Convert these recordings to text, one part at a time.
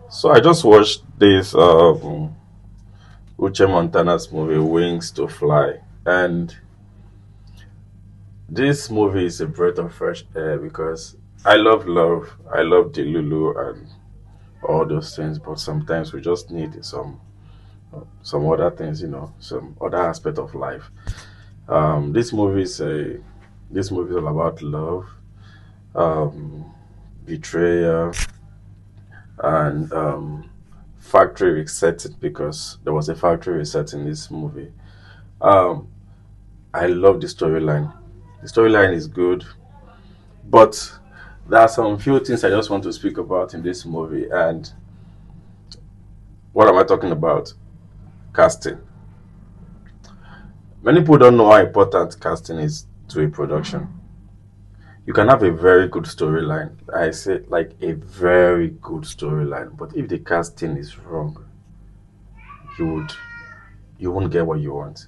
So I just watched this Uche Montana's movie Wings to Fly, and this movie is a breath of fresh air because love, I love the Lulu and all those things, but sometimes we just need some other things, some other aspect of life. This movie is a this movie is all about love, um, betrayal, and factory resetting because there was a factory reset in this movie. Um, I love the storyline. The storyline is good, but there are some few things I just want to speak about in this movie. And what am I talking about? Casting. Many people don't know how important casting is to a production. You can have a very good storyline. I say like a very good storyline, but if the casting is wrong, you would you won't get what you want.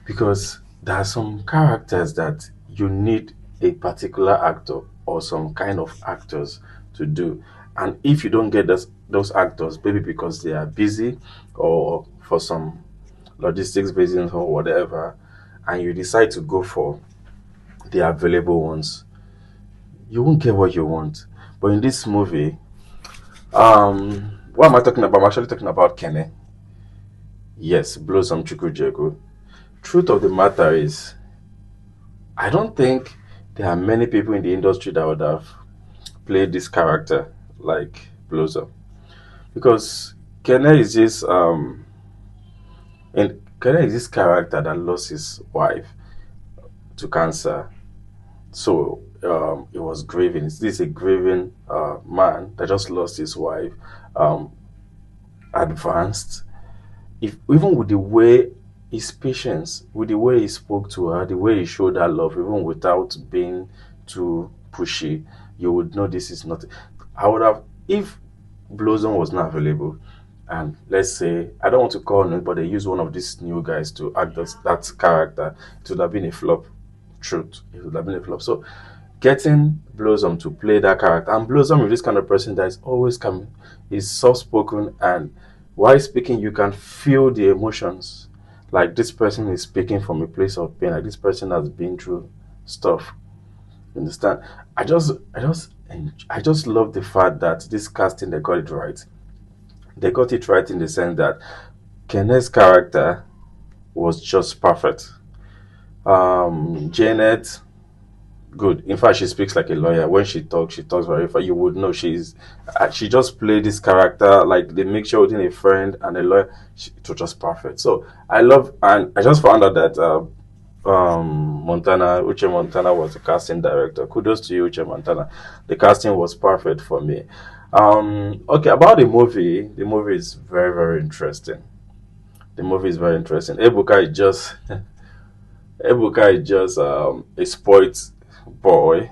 Because there are some characters that you need a particular actor or some kind of actors to do. And if you don't get those actors, maybe because they are busy or for some logistics reasons or whatever, and you decide to go for the available ones, you won't get what you want. But in this movie, what am I talking about? I'm actually talking about Kene. Yes, Blossom Chukwujegu. Truth of the matter is, I don't think there are many people in the industry that would have played this character like Blossom because Kene is this character that lost his wife to cancer. So he was grieving. This is a grieving man that just lost his wife, um, advanced. If even with the way his patience, with the way he spoke to her, the way he showed her love, even without being too pushy, you would know this is not. I would have if Blossom was not available, and let's say I don't want to call him, but they use one of these new guys to act that character. It would have been a flop. Truth, it would have been a flop. So getting Blossom to play that character, and Blossom is this kind of person that is always coming, is soft spoken, and while speaking, you can feel the emotions. Like this person is speaking from a place of pain, like this person has been through stuff. You understand? I just love the fact that this casting they got it right. They got it right in the sense that Kenneth's character was just perfect. Janet, good. In fact, she speaks like a lawyer. When she talks very fast. You would know she just played this character like they make sure within a friend and a lawyer. It was just perfect. So I love, and I just found out that Uche Montana was the casting director. Kudos to you, Uche Montana. The casting was perfect for me. Okay, about the movie. The movie is very very interesting. The movie is very interesting. Ebuka is just a spoilt boy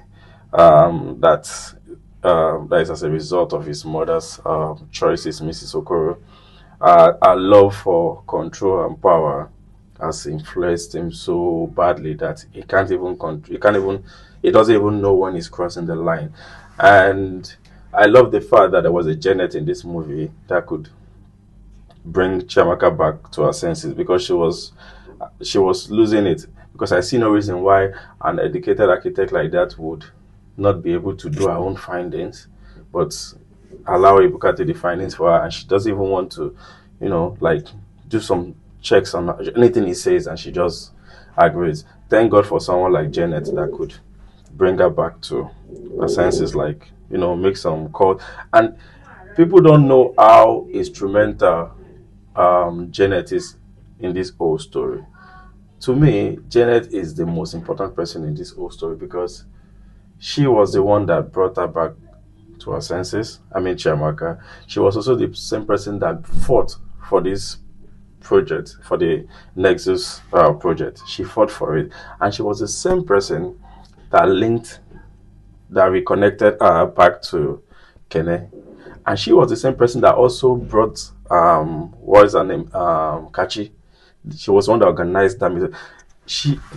that that is as a result of his mother's choices, Mrs. Okoro. Her love for control and power has influenced him so badly that he doesn't even know when he's crossing the line. And I love the fact that there was a Janet in this movie that could bring Chiamaka back to her senses because she was losing it. Because I see no reason why an educated architect like that would not be able to do her own findings, but allow Ibuka to do the findings for her, and she doesn't even want to, like do some checks on anything he says, and she just agrees. Thank God for someone like Janet that could bring her back to her senses, like make some call. And people don't know how instrumental Janet is in this whole story. To me, Janet is the most important person in this whole story because she was the one that brought her back to her senses. I mean, Chiamaka. She was also the same person that fought for this project, for the Nexus project. She fought for it. And she was the same person that that reconnected her back to Kene. And she was the same person that also brought, what is her name? Kachi. She was one that organized that meeting.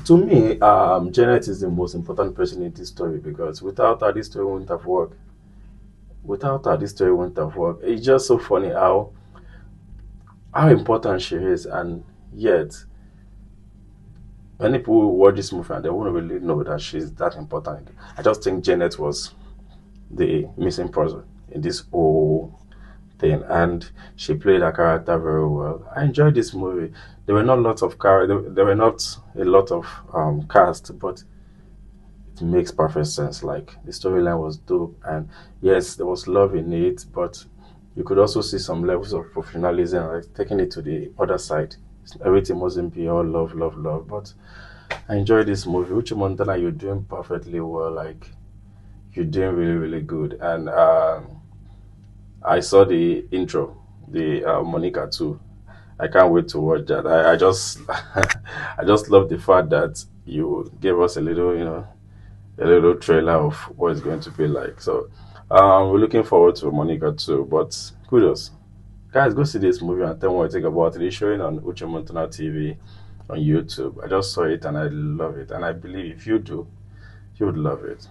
To me, Janet is the most important person in this story because without her, this story wouldn't have worked. Without her, this story wouldn't have worked. It's just so funny how important she is, and yet many people who watch this movie and they won't really know that she's that important. I just think Janet was the missing person in this whole thing, and she played her character very well. I enjoyed this movie. There were not lots of there were not a lot of cast, but it makes perfect sense. Like the storyline was dope, and yes, there was love in it, but you could also see some levels of professionalism, like taking it to the other side. Everything wasn't be all love, love, love. But I enjoyed this movie. Uche Montana, you're doing perfectly well. Like you're doing really, really good. And I saw the intro, the Monica too. I can't wait to watch that. I just, I just love the fact that you gave us a little, a little trailer of what it's going to be like. So we're looking forward to Monica too. But kudos, guys, go see this movie and tell me what you think about it. It's showing on Uche Montana TV on YouTube. I just saw it and I love it, and I believe if you do, you would love it.